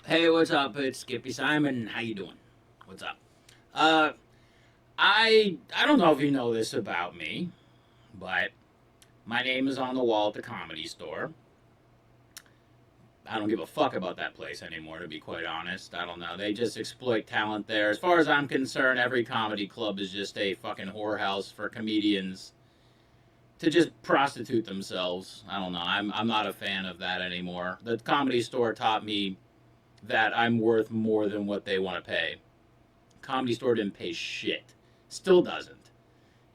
Hey, what's up? It's skippysimon. How you doing? What's up? Uh, I don't know if you know this about me, but my name is on the wall at the Comedy Store. I don't give a fuck about that place anymore, to be quite honest. I don't know. They just exploit talent there. As far as I'm concerned, every comedy club is just a fucking whorehouse for comedians to just prostitute themselves. I don't know. I'm not a fan of that anymore. The Comedy Store taught me that I'm worth more than what they want to pay. Comedy Store didn't pay shit. Still doesn't.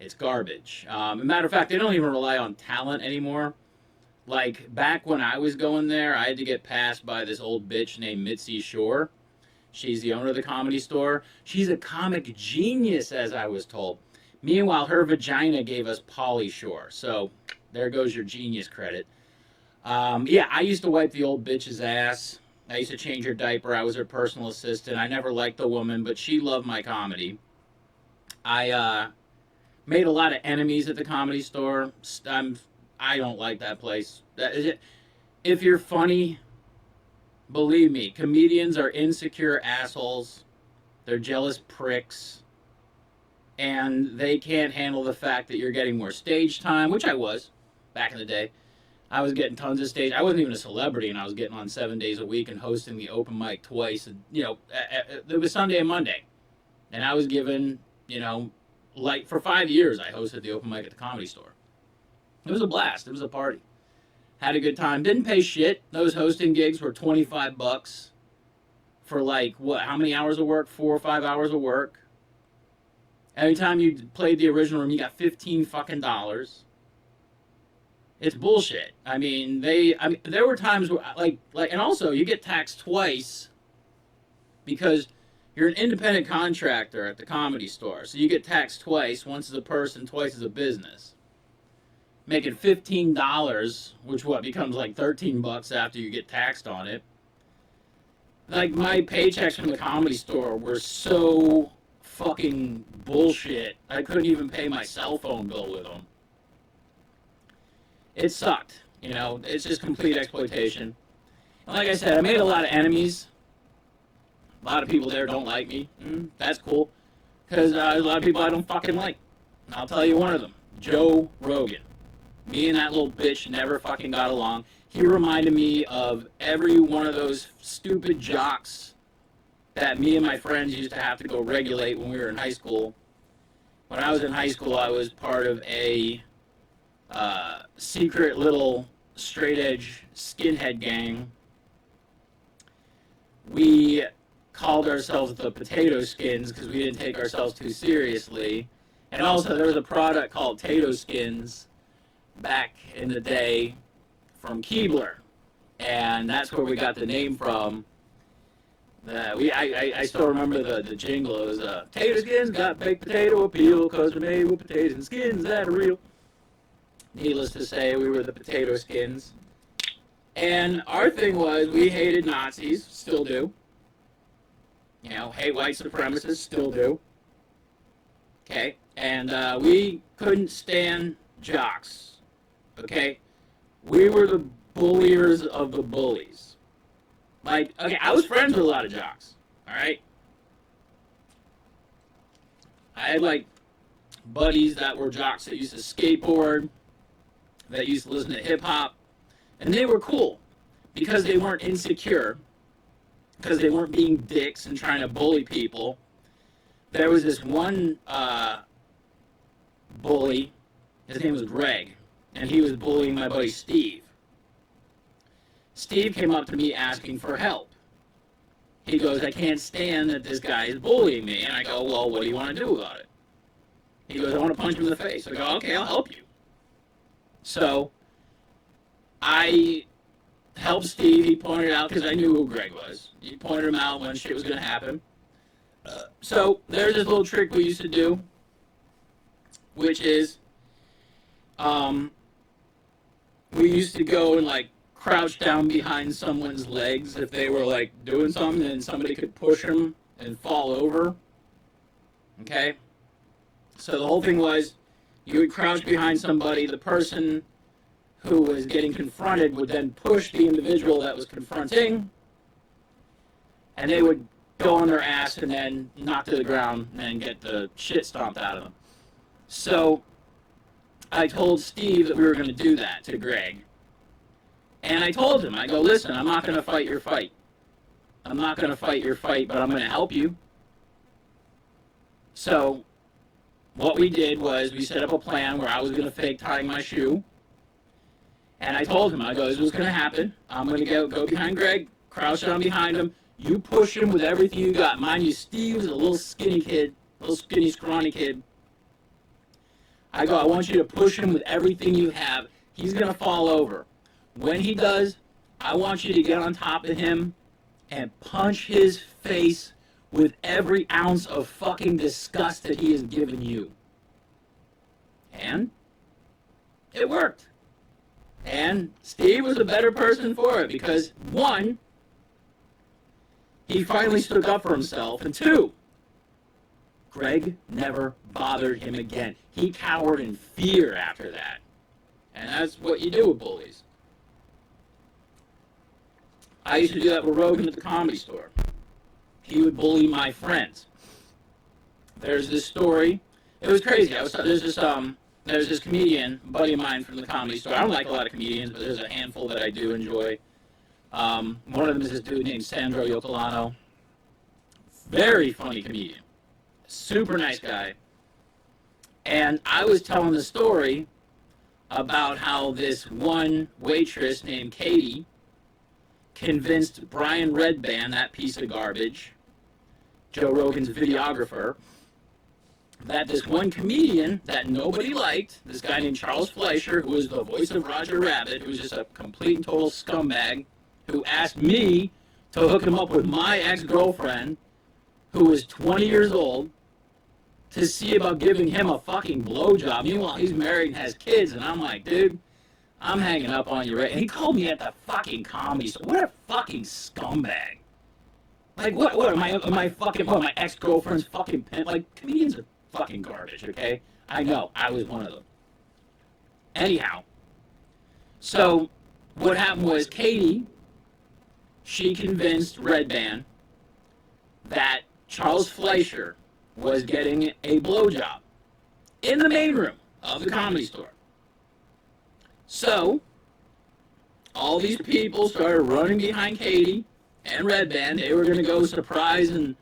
It's garbage. As a matter of fact, they don't even rely on talent anymore. Like, back when I was going there, I had to get passed by this old bitch named Mitzi Shore. She's the owner of the Comedy Store. She's a comic genius, as I was told. Meanwhile, her vagina gave us Polly Shore. So, there goes your genius credit. Yeah, I used to wipe the old bitch's ass. I used to change her diaper. I was her personal assistant. I never liked the woman, but she loved my comedy. I made a lot of enemies at the Comedy Store. I don't like that place. If you're funny, believe me, comedians are insecure assholes. They're jealous pricks. And they can't handle the fact that you're getting more stage time, which I was back in the day. I was getting tons of stage. I wasn't even a celebrity, and I was getting on 7 days a week and hosting the open mic twice. It was Sunday and Monday, and I was given, like for 5 years, I hosted the open mic at the Comedy Store. It was a blast. It was a party. Had a good time. Didn't pay shit. Those hosting gigs were $25 for like what? How many hours of work? 4 or 5 hours of work. Every time you played the original room, you got 15 fucking dollars. It's bullshit. There were times where, and also you get taxed twice because you're an independent contractor at the Comedy Store. So you get taxed twice, once as a person, twice as a business. Making $15, which becomes like $13 after you get taxed on it. Like, my paychecks from the Comedy Store were so fucking bullshit. I couldn't even pay my cell phone bill with them. It sucked. It's just complete exploitation. And like I said, I made a lot of enemies. A lot of people there don't like me. That's cool. Because there's a lot of people I don't fucking like. And I'll tell you one of them. Joe Rogan. Me and that little bitch never fucking got along. He reminded me of every one of those stupid jocks that me and my friends used to have to go regulate when we were in high school. When I was in high school, I was part of a secret little straight edge skinhead gang. We called ourselves the Potato Skins because we didn't take ourselves too seriously. And also, there was a product called Tato Skins back in the day from Keebler, and that's where we got the name from. I still remember the jingle. It was Tato Skins got baked potato appeal because they're made with potatoes and skins that are real. Needless to say, we were the Potato Skins. And our thing was, we hated Nazis, still do. Hate white supremacists, still do. Okay? And we couldn't stand jocks. Okay? We were the bulliers of the bullies. I was friends with a lot of jocks. Alright? I had, buddies that were jocks that used to skateboard, that used to listen to hip-hop, and they were cool because they weren't insecure, because they weren't being dicks and trying to bully people. There was this one bully, his name was Greg, and he was bullying my buddy Steve. Steve came up to me asking for help. He goes, I can't stand that this guy is bullying me. And I go, well, what do you want to do about it? He goes, I want to punch him in the face. I go, okay, I'll help you. So I helped Steve. He pointed out, because I knew who Greg was. He pointed him out when shit was going to happen. So there's this little trick we used to do, which is we used to go and crouch down behind someone's legs if they were doing something, and somebody could push them and fall over. Okay? So the whole thing was, you would crouch behind somebody, the person who was getting confronted would then push the individual that was confronting, and they would go on their ass and then knock to the ground and get the shit stomped out of them. So I told Steve that we were going to do that to Greg. And I told him, I go, listen, I'm not going to fight your fight. I'm not going to fight your fight, but I'm going to help you. So what we did was we set up a plan where I was going to fake tying my shoe. And I told him, I go, this was going to happen. I'm going to go behind Greg, crouch down behind him. You push him with everything you got. Mind you, Steve's a little skinny kid, little skinny, scrawny kid. I go, I want you to push him with everything you have. He's going to fall over. When he does, I want you to get on top of him and punch his face with every ounce of fucking disgust that he has given you. And it worked. And Steve was a better person for it because, one, he finally stood up for himself, and two, Greg never bothered him again. He cowered in fear after that. And that's what you do with bullies. I used to do that with Rogan at the Comedy Store. He would bully my friends. There's this story. It was crazy. There's this comedian, a buddy of mine from the Comedy Store. I don't like a lot of comedians, but there's a handful that I do enjoy. One of them is this dude named Sandro Yocolano. Very funny comedian. Super nice guy. And I was telling the story about how this one waitress named Katie convinced Brian Redband, that piece of garbage, Joe Rogan's videographer, that this one comedian that nobody liked, this guy named Charles Fleischer, who was the voice of Roger Rabbit, who was just a complete and total scumbag, who asked me to hook him up with my ex-girlfriend, who was 20 years old, to see about giving him a fucking blowjob. Meanwhile, he's married and has kids, and I'm like, dude, I'm hanging up on you, right? And he called me at the fucking Comedy Store. What a fucking scumbag. Like, what am I fucking, my ex-girlfriend's fucking pimp? Like, comedians are fucking garbage, okay? I know, I was one of them. Anyhow, so what happened was Katie, she convinced Redband that Charles Fleischer was getting a blowjob in the main room of the Comedy Store. So, all these people started running behind Katie and Redband. They were going to go surprise and,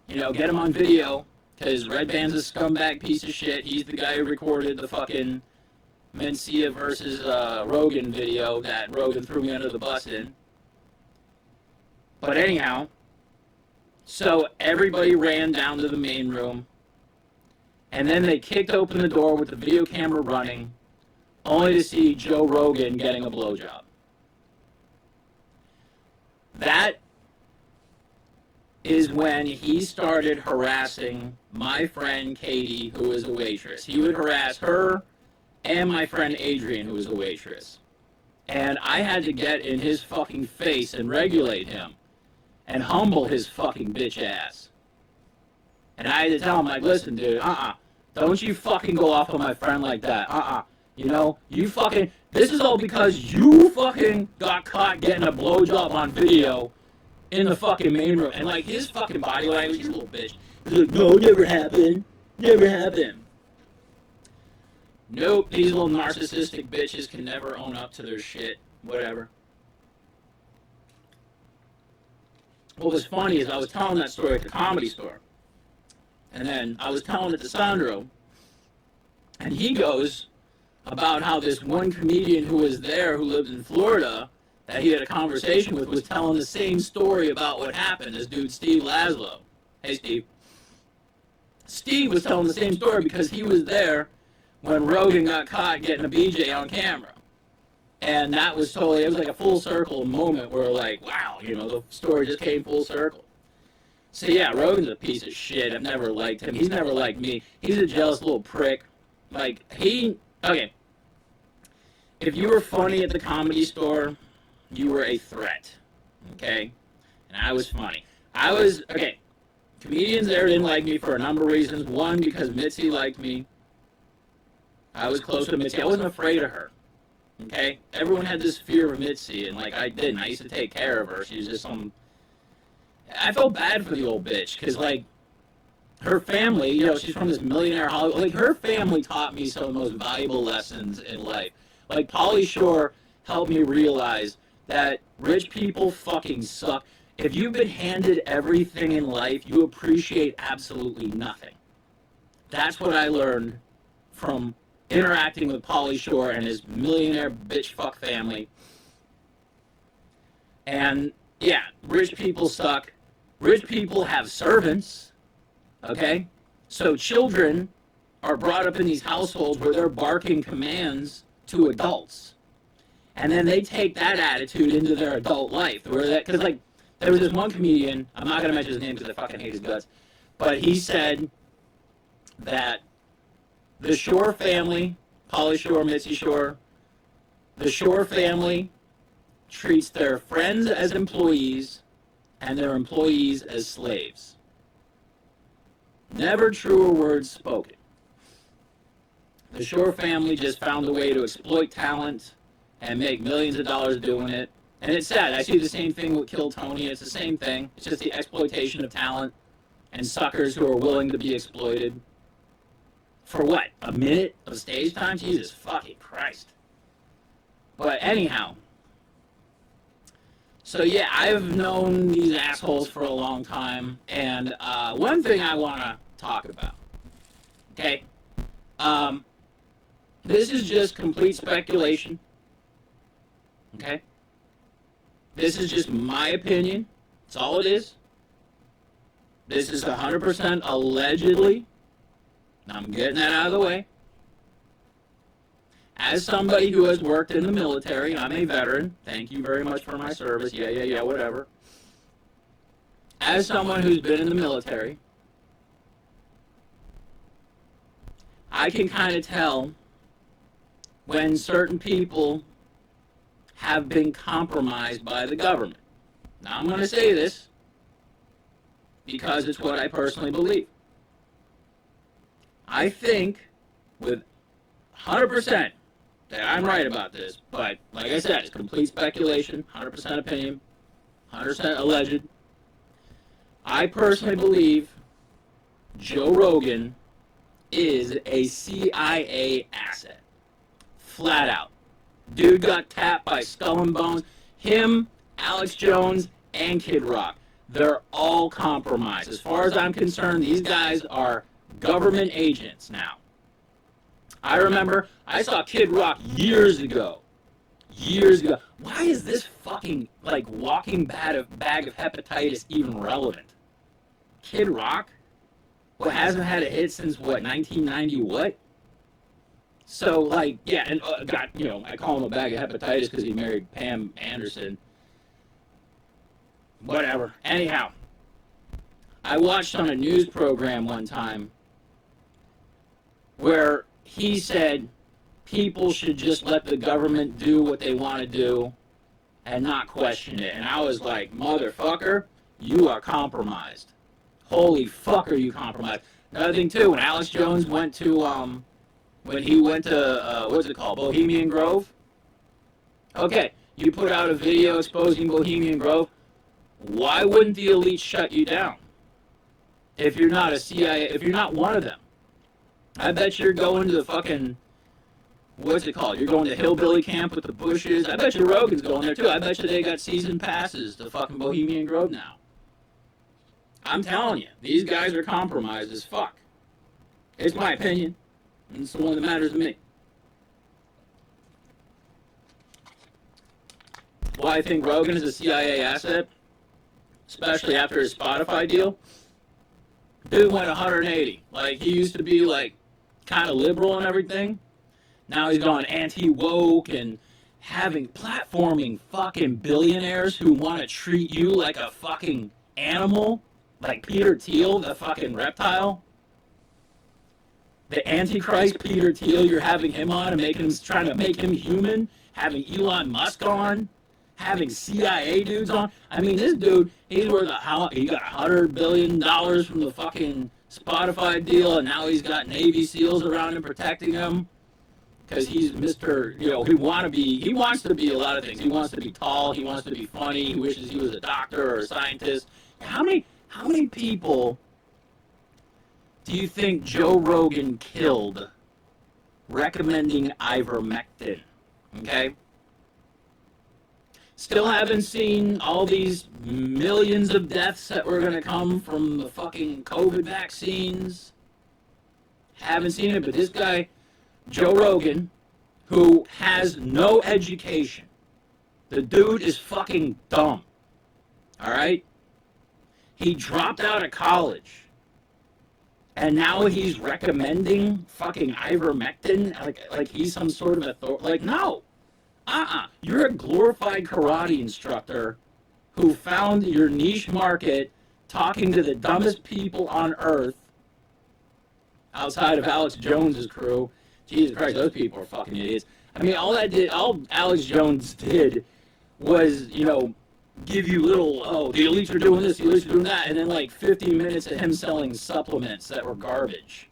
get him on video, because Redband's a scumbag piece of shit. He's the guy who recorded the fucking Mencia versus Rogan video that Rogan threw me under the bus in. But anyhow, so everybody ran down to the main room, and then they kicked open the door with the video camera running, only to see Joe Rogan getting a blowjob. That is when he started harassing my friend Katie, who was a waitress. He would harass her and my friend Adrian, who was a waitress. And I had to get in his fucking face and regulate him and humble his fucking bitch ass. And I had to tell him, like, listen, dude, don't you fucking go off on my friend like that. You fucking, this is all because you fucking got caught getting a blowjob on video in the fucking main room. And, like, his fucking body language, he's a little bitch. He's like, no, never happened. Never happened. Nope, these little narcissistic bitches can never own up to their shit. Whatever. What was funny is I was telling that story at the Comedy Store. And then I was telling it to Sandro. And he goes about how this one comedian who was there, who lived in Florida, that he had a conversation with, was telling the same story about what happened. This dude, Steve Laszlo. Hey, Steve. Steve was telling the same story because he was there when Rogan got caught getting a BJ on camera. And that was totally, it was like a full circle moment where, like, wow, the story just came full circle. So yeah, Rogan's a piece of shit. I've never liked him. He's never liked me. He's a jealous little prick. Like, okay. If you were funny at the Comedy Store, you were a threat. Okay? And I was funny. Okay. Comedians there didn't like me for a number of reasons. One, because Mitzi liked me. I was close to Mitzi. I wasn't afraid of her. Okay? Everyone had this fear of Mitzi, and, like, I didn't. I used to take care of her. She was just some... I felt bad for the old bitch, because, like, her family, she's from this millionaire Hollywood. Like, her family taught me some of the most valuable lessons in life. Like, Pauly Shore helped me realize that rich people fucking suck. If you've been handed everything in life, you appreciate absolutely nothing. That's what I learned from interacting with Pauly Shore and his millionaire bitch fuck family. And, yeah, rich people suck. Rich people have servants. Okay? So children are brought up in these households where they're barking commands to adults. And then they take that attitude into their adult life. Because, like, there was this one comedian, I'm not going to mention his name because I fucking hate his guts, but he said that the Shore family, Pauly Shore, Mitzi Shore, the Shore family treats their friends as employees and their employees as slaves. Never truer words spoken. The Shore family just found a way to exploit talent and make millions of dollars doing it. And it's sad. I see the same thing with Kill Tony. It's the same thing. It's just the exploitation of talent and suckers who are willing to be exploited. For what? A minute of stage time? Jesus fucking Christ. But anyhow. So yeah, I've known these assholes for a long time. And one thing I want to talk about. Okay? This is just complete speculation. Okay? This is just my opinion. That's all it is. This is 100% allegedly. I'm getting that out of the way. As somebody who has worked in the military, I'm a veteran. Thank you very much for my service. Yeah, whatever. As someone who's been in the military, I can kind of tell when certain people have been compromised by the government. Now, I'm going to say this because it's what I personally believe. I think with 100% that I'm right about this, but like I said, it's complete speculation, 100% opinion, 100% alleged. I personally believe Joe Rogan is a CIA asset. Flat out. Dude got tapped by Skull and Bones. Him, Alex Jones, and Kid Rock. They're all compromised. As far as I'm concerned, these guys are government agents now. I remember I saw Kid Rock years ago. Why is this fucking, like, walking bag of hepatitis even relevant? Kid Rock? What, hasn't had a hit since, what, 1990 what? So, like, yeah, and I call him a bag of hepatitis because he married Pam Anderson. Whatever. Anyhow, I watched on a news program one time where he said people should just let the government do what they want to do and not question it. And I was like, motherfucker, you are compromised. Holy fuck, are you compromised? Another thing, too, when Alex Jones went to, what's it called, Bohemian Grove? Okay, you put out a video exposing Bohemian Grove. Why wouldn't the elite shut you down? If you're not a CIA, if you're not one of them. I bet you're going to the fucking, what's it called? You're going to Hillbilly Camp with the Bushes. I bet you Rogan's going there too. I bet you they got season passes to fucking Bohemian Grove now. I'm telling you, these guys are compromised as fuck. It's my opinion. And it's the one that matters to me. Why I think Rogan is a CIA asset, especially after his Spotify deal. Dude went 180. Like, he used to be, like, kind of liberal and everything. Now he's gone anti-woke and platforming fucking billionaires who want to treat you like a fucking animal. Like Peter Thiel, the fucking reptile. The antichrist Peter Thiel, you're having him on and trying to make him human. Having Elon Musk on. Having CIA dudes on. I mean, this dude, he got $100 billion from the fucking Spotify deal, and now he's got Navy SEALs around him protecting him. Because he's Mr., he wants to be a lot of things. He wants to be tall, he wants to be funny, he wishes he was a doctor or a scientist. How many people do you think Joe Rogan killed recommending ivermectin? Okay? Still haven't seen all these millions of deaths that were going to come from the fucking COVID vaccines. Haven't seen it, but this guy, Joe Rogan, who has no education, the dude is fucking dumb. All right? He dropped out of college. And now he's recommending fucking ivermectin like he's some sort of authority. Like, no. You're a glorified karate instructor who found your niche market talking to the dumbest people on earth outside of Alex Jones's crew. Jesus Christ, those people are fucking idiots. I mean, all Alex Jones did was, give you little, the elites are doing this, the elites are doing that, and then like 50 minutes of him selling supplements that were garbage.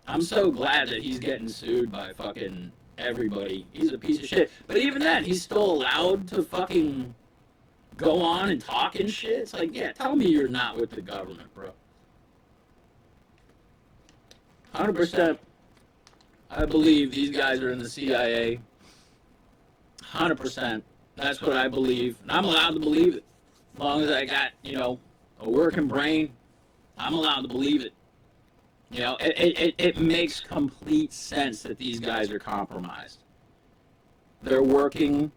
I'm so glad that he's getting sued by fucking everybody. He's a piece of shit. But even then, he's still allowed to fucking go on and talk and shit. It's like, yeah, tell me you're not with the government, bro. 100%. I believe these guys are in the CIA. 100%. That's what I believe. And I'm allowed to believe it. As long as I got, a working brain, I'm allowed to believe it. It makes complete sense that these guys are compromised. They're working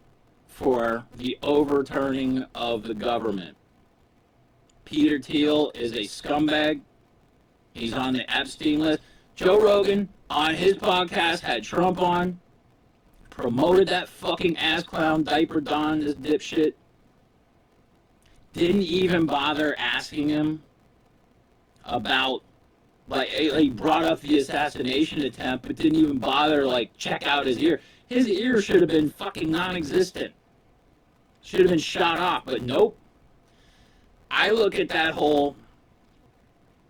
for the overturning of the government. Peter Thiel is a scumbag. He's on the Epstein list. Joe Rogan, on his podcast, had Trump on, promoted that fucking ass clown, diaper Don, this dipshit. Didn't even bother asking him about, he brought up the assassination attempt, but didn't even bother, check out his ear. His ear should have been fucking non-existent. Should have been shot off, but nope. I look at that whole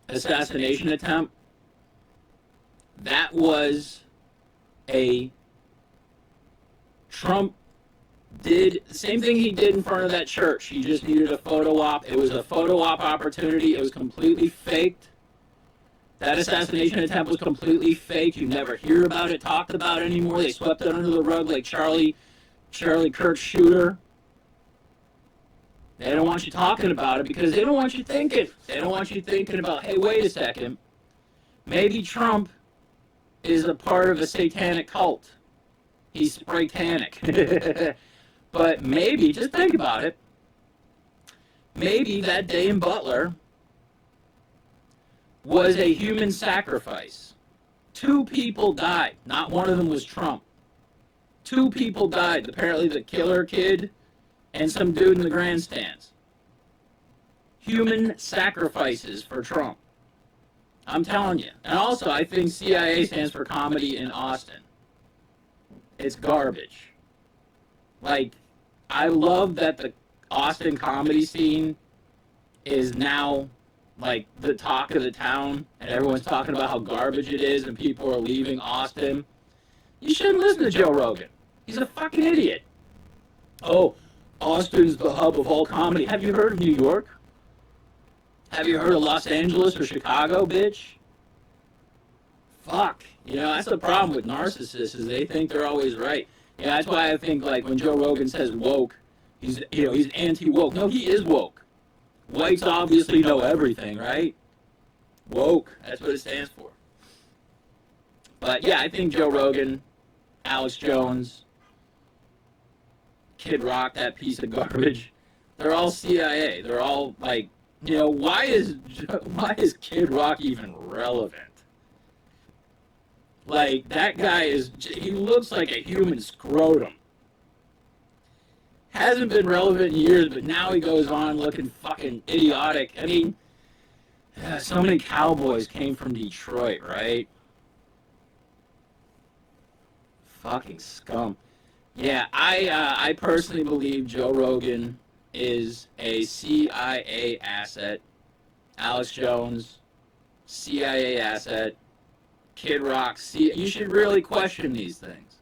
assassination attempt. That was a Trump did the same thing he did in front of that church. He just needed a photo op. It was a photo op opportunity. It was completely faked. That assassination attempt was completely fake. You never hear about it, talked about it anymore. They swept it under the rug like Charlie Kirk's shooter. They don't want you talking about it because they don't want you thinking. They don't want you thinking about, hey, wait a second. Maybe Trump is a part of a satanic cult. He's Spraytanic. But maybe, just think about it, maybe that day in Butler was a human sacrifice. 2 people died. Not one of them was Trump. 2 people died. Apparently the killer kid and some dude in the grandstands. Human sacrifices for Trump. I'm telling you. And also, I think CIA stands for Comedy in Austin. It's garbage. I love that the Austin comedy scene is now, the talk of the town, and everyone's talking about how garbage it is, and people are leaving Austin. You shouldn't listen to Joe Rogan. He's a fucking idiot. Oh, Austin's the hub of all comedy. Have you heard of New York? Have you heard of Los Angeles or Chicago, bitch? Fuck. That's the problem with narcissists, is they think they're always right. That's why I think, when Joe Rogan says woke, he's anti-woke. No, he is woke. Whites obviously know everything, right? Woke. That's what it stands for. But, yeah, I think Joe Rogan, Alex Jones, Kid Rock, that piece of garbage, they're all CIA. They're all, why is Kid Rock even relevant? That guy he looks like a human scrotum. Hasn't been relevant in years, but now he goes on looking fucking idiotic. I mean, so many cowboys came from Detroit, right? Fucking scum. Yeah, I personally believe Joe Rogan is a CIA asset. Alex Jones, CIA asset. Kid Rock, you should really question these things.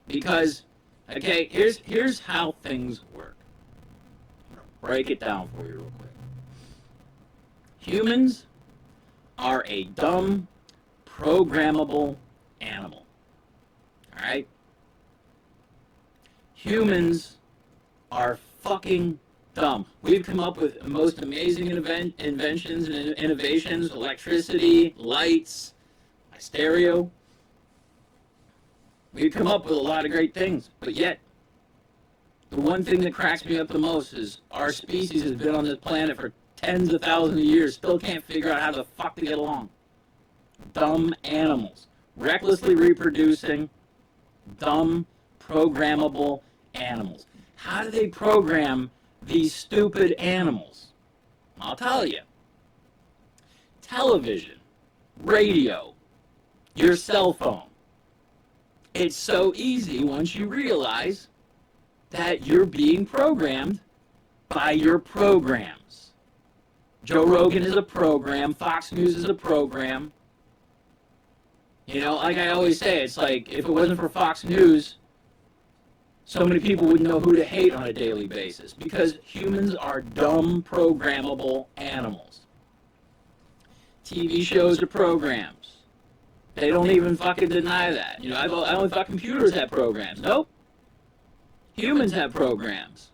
Because, okay, here's how things work. break it down for you real quick. Humans are a dumb, programmable animal. Alright? Humans are fucking dumb. We've come up with the most amazing inventions and innovations, electricity, lights, stereo. We've come up with a lot of great things, but yet, the one thing that cracks me up the most is our species has been on this planet for tens of thousands of years, still can't figure out how the fuck to get along. Dumb animals. Recklessly reproducing, dumb, programmable animals. How do they program these stupid animals? I'll tell you. Television, radio, your cell phone. It's so easy once you realize that you're being programmed by your programs. Joe Rogan is a program. Fox News is a program. You know, like I always say, it's like, if it wasn't for Fox News, so many people wouldn't know who to hate on a daily basis, because humans are dumb, programmable animals. TV shows are programs. They don't even fucking deny that. You know, I only thought computers had programs. Nope. Humans have programs.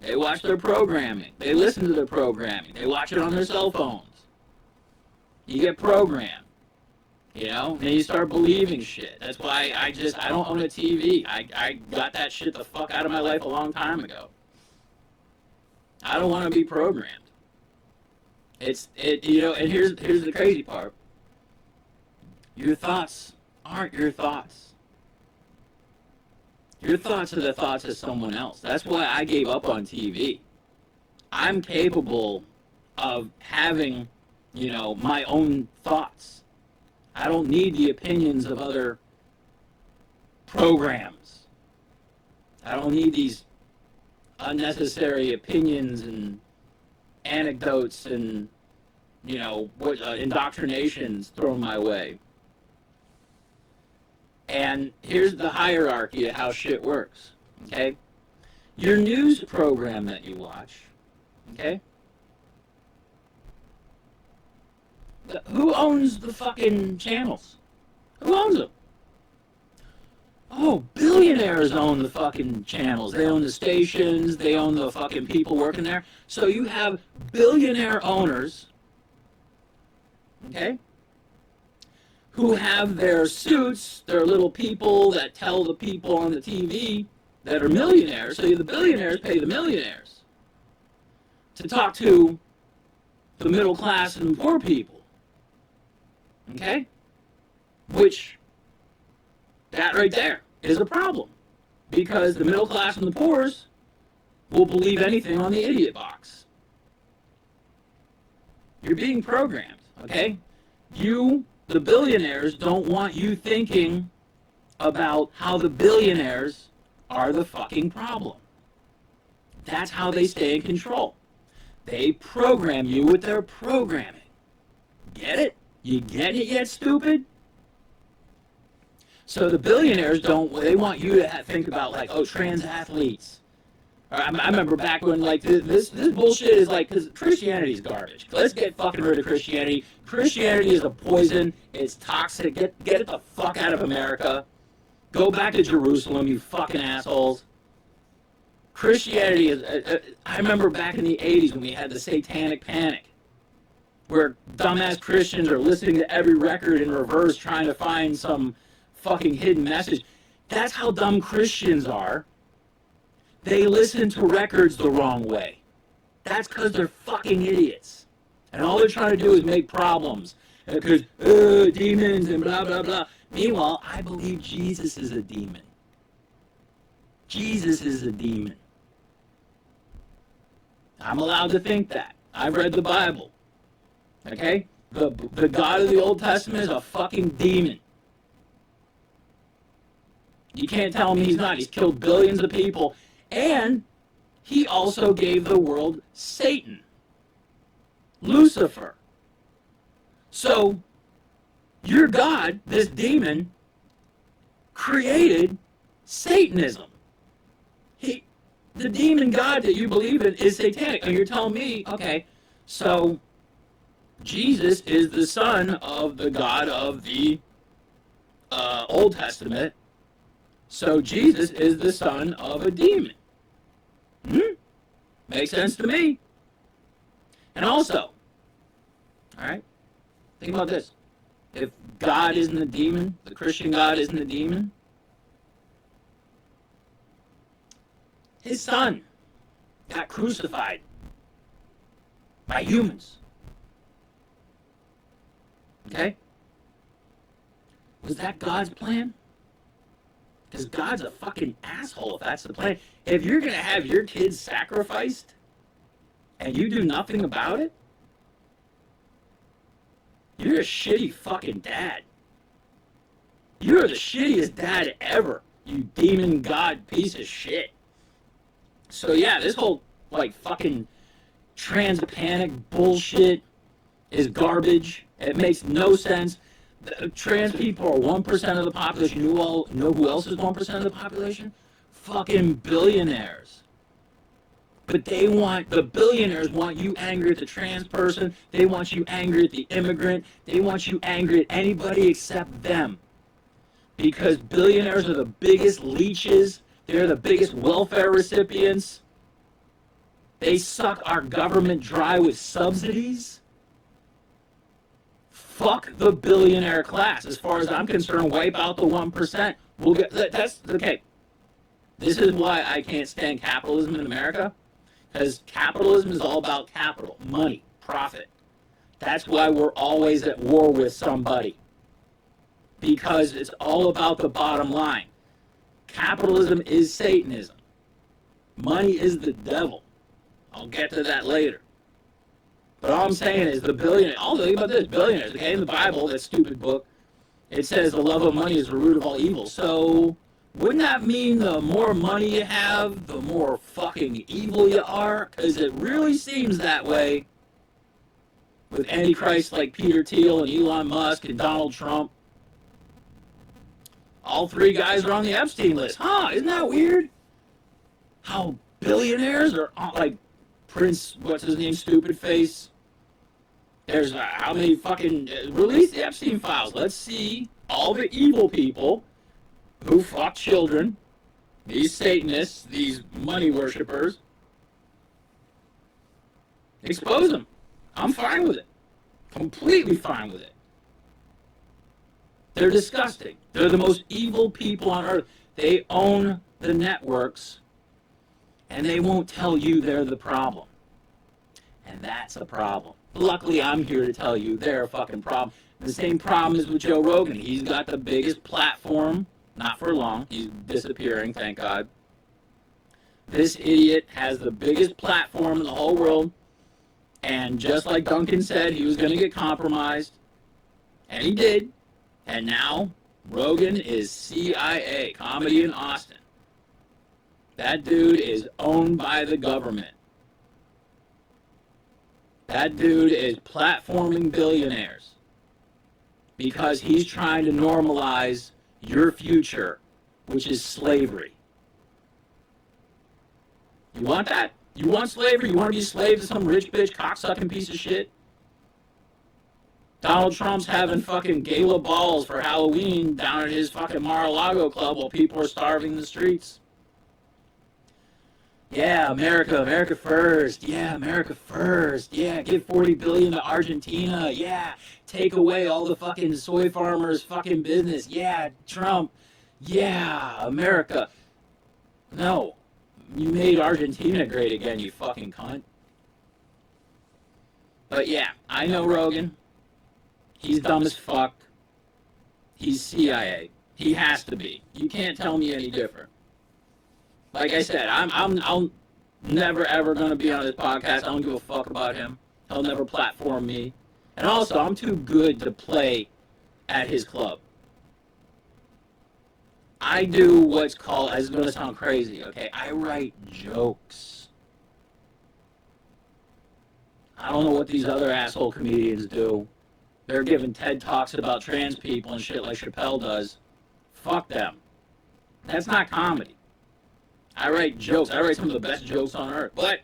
They watch their programming. They listen to their programming. They watch it on their cell phones. You get programmed. You know? And you start believing shit. That's why I don't own a TV. I got that shit the fuck out of my life a long time ago. I don't want to be programmed. You know, and here's the crazy part. Your thoughts aren't your thoughts. Your thoughts are the thoughts of someone else. That's why I gave up on TV. I'm capable of having, you know, my own thoughts. I don't need the opinions of other programs. I don't need these unnecessary opinions and anecdotes and, you know, indoctrinations thrown my way. And here's the hierarchy of how shit works, okay? Your news program that you watch, okay? Who owns the fucking channels? Who owns them? Oh, billionaires own the fucking channels. They own the stations. They own the fucking people working there. So you have billionaire owners, okay, who have their suits, their little people that tell the people on the TV that are millionaires. So the billionaires pay the millionaires to talk to the middle class and poor people. Okay? Which, that right there is a problem. Because the middle class and the poors will believe anything on the idiot box. You're being programmed, okay? The billionaires don't want you thinking about how the billionaires are the fucking problem. That's how they stay in control. They program you with their programming. Get it? You get it yet, stupid? So the billionaires they want you to think about, like, oh, trans athletes. I remember back when, like, this bullshit is like, because Christianity is garbage. Let's get fucking rid of Christianity. Christianity is a poison. It's toxic. Get it the fuck out of America. Go back to Jerusalem, you fucking assholes. Christianity is, I remember back in the 80s when we had the satanic panic, where dumbass Christians are listening to every record in reverse trying to find some fucking hidden message. That's how dumb Christians are. They listen to records the wrong way. That's because they're fucking idiots. And all they're trying to do is make problems. Because, demons and blah, blah, blah. Meanwhile, I believe Jesus is a demon. Jesus is a demon. I'm allowed to think that. I've read the Bible. Okay? The God of the Old Testament is a fucking demon. You can't tell me he's not. He's killed billions of people. And he also gave the world Satan. Lucifer. So, your God, this demon, created Satanism. the demon god that you believe in is satanic. And you're telling me, okay, so Jesus is the son of the God of the Old Testament. So Jesus is the son of a demon. Makes sense to me. And also, all right, think about this. If God isn't a demon, the Christian God isn't a demon, his son got crucified by humans. Okay? Was that God's plan? Because God's a fucking asshole if that's the plan. If you're going to have your kids sacrificed and you do nothing about it, you're a shitty fucking dad. You're the shittiest dad ever, you demon god piece of shit. So yeah, this whole like fucking trans panic bullshit is garbage. It makes no sense. Trans people are 1% of the population. You all know who else is 1% of the population? Fucking billionaires. But the billionaires want you angry at the trans person. They want you angry at the immigrant. They want you angry at anybody except them. Because billionaires are the biggest leeches. They're the biggest welfare recipients. They suck our government dry with subsidies. Fuck the billionaire class. As far as I'm concerned, wipe out the 1%. We'll get that's okay. This is why I can't stand capitalism in America. Because capitalism is all about capital, money, profit. That's why we're always at war with somebody. Because it's all about the bottom line. Capitalism is Satanism. Money is the devil. I'll get to that later. But all I'm saying is the billionaires, think about this, billionaires, okay, in the Bible, that stupid book, it says the love of money is the root of all evil. So, wouldn't that mean the more money you have, the more fucking evil you are? Because it really seems that way with antichrists like Peter Thiel and Elon Musk and Donald Trump. All three guys are on the Epstein list. Huh, isn't that weird? How billionaires are like Prince, what's his name, stupid face? There's how many fucking, release the Epstein files. Let's see all the evil people who fuck children, these Satanists, these money worshippers. Expose them. I'm fine with it. Completely fine with it. They're disgusting. They're the most evil people on earth. They own the networks, and they won't tell you they're the problem. And that's a problem. Luckily, I'm here to tell you they're a fucking problem. The same problem is with Joe Rogan. He's got the biggest platform. Not for long. He's disappearing, thank God. This idiot has the biggest platform in the whole world. And just like Duncan said, he was going to get compromised. And he did. And now, Rogan is CIA, Comedy in Austin. That dude is owned by the government. That dude is platforming billionaires. Because he's trying to normalize your future, which is slavery. You want that? You want slavery? You want to be a slave to some rich bitch, cocksucking piece of shit? Donald Trump's having fucking gala balls for Halloween down at his fucking Mar-a-Lago club while people are starving in the streets. Yeah, America, America first. Yeah, America first. Yeah, give $40 billion to Argentina. Yeah, take away all the fucking soy farmers' fucking business. Yeah, Trump. Yeah, America. No, you made Argentina great again, you fucking cunt. But yeah, I know Rogan. He's dumb as fuck. He's CIA. He has to be. You can't tell me any different. Like I said, I'm never ever gonna be on his podcast. I don't give a fuck about him. He'll never platform me. And also, I'm too good to play at his club. I do what's called, it's gonna sound crazy, okay? I write jokes. I don't know what these other asshole comedians do. They're giving TED Talks about trans people and shit like Chappelle does. Fuck them. That's not comedy. I write jokes. I write some of the best jokes on earth. But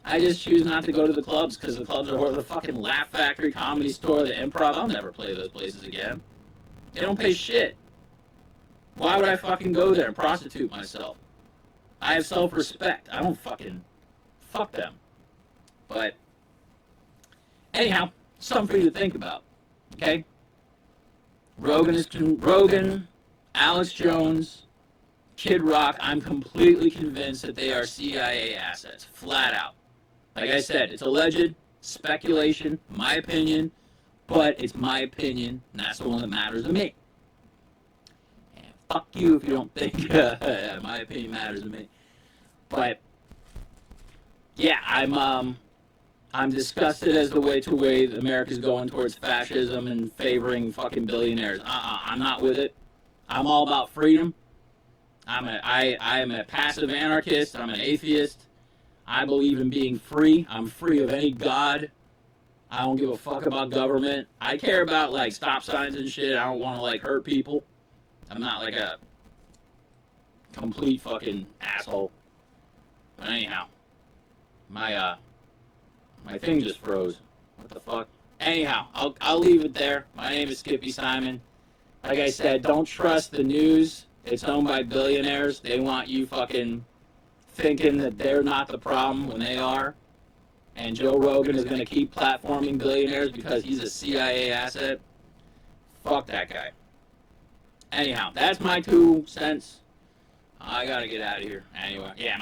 I just choose not to go to the clubs because the clubs are the fucking Laugh Factory, Comedy Store, the Improv. I'll never play those places again. They don't pay shit. Why would I fucking go there and prostitute myself? I have self-respect. I don't fucking... Fuck them. But... Anyhow, something for you to think about. Okay? Rogan, Alex Jones, Kid Rock, I'm completely convinced that they are CIA assets. Flat out. Like I said, it's alleged, speculation, my opinion, but it's my opinion, and that's the one that matters to me. And fuck you if you don't think my opinion matters to me. But yeah, I'm disgusted as the way America's going towards fascism and favoring fucking billionaires. I'm not with it. I'm all about freedom. I am a passive anarchist. I'm an atheist. I believe in being free. I'm free of any god. I don't give a fuck about government. I care about like stop signs and shit. I don't want to like hurt people. I'm not like a complete fucking asshole. But anyhow, my thing just froze. What the fuck? Anyhow, I'll leave it there. My name is skippysimon. Like I said, don't trust the news. It's owned by billionaires. They want you fucking thinking that they're not the problem when they are. And Joe Rogan is going to keep platforming billionaires because he's a CIA asset. Fuck that guy. Anyhow, that's my 2 cents. I gotta get out of here. Anyway, yeah,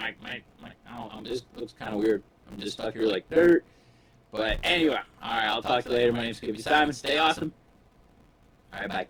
I'm just looks kind of weird. I'm just stuck here like dirt. But anyway, alright, I'll talk to you later. My name's skippysimon. Stay awesome. Alright, bye.